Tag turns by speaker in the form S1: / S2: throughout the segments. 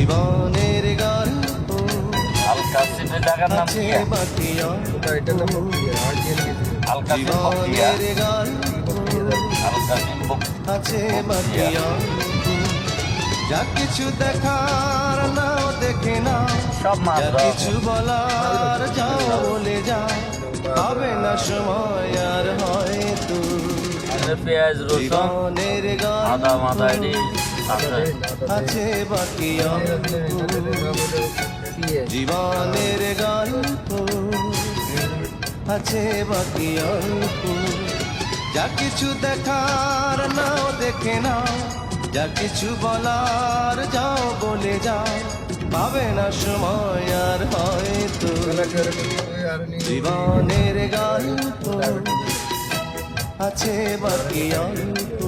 S1: জীবনের গল্প
S2: হালকা সিটের জায়গার নাম কি?
S1: আছে বাকি
S3: এটার নাম
S2: হালকা সিট বকিয়া।
S1: জীবনের গল্প
S2: হালকা সিট
S1: আছে বাকি যা কিছু দেখার নাও দেখে না,
S2: সব মাছ
S1: যা
S2: ধরা।
S1: কিছু বলার যাও বলে যাও, হবে না সময় আর হয়তো
S2: পেঁয়াজ রসুন
S1: জীবনের
S2: আদা মাথা
S1: গল্প
S2: এটি আছে।
S1: আছে বাকি জীবনের গল্প আছে বাকি অল্প যা কিছু দেখার নাও দেখে নাও, যা কিছু বলার যাও বলে যাও, পাবে না সময় আর হয়তো জীবনের গল্প আছে বাকি অল্প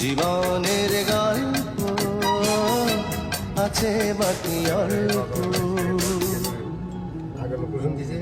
S1: জীবনের গল্প আছে বাকি অল্প
S3: আগে লোক দিছে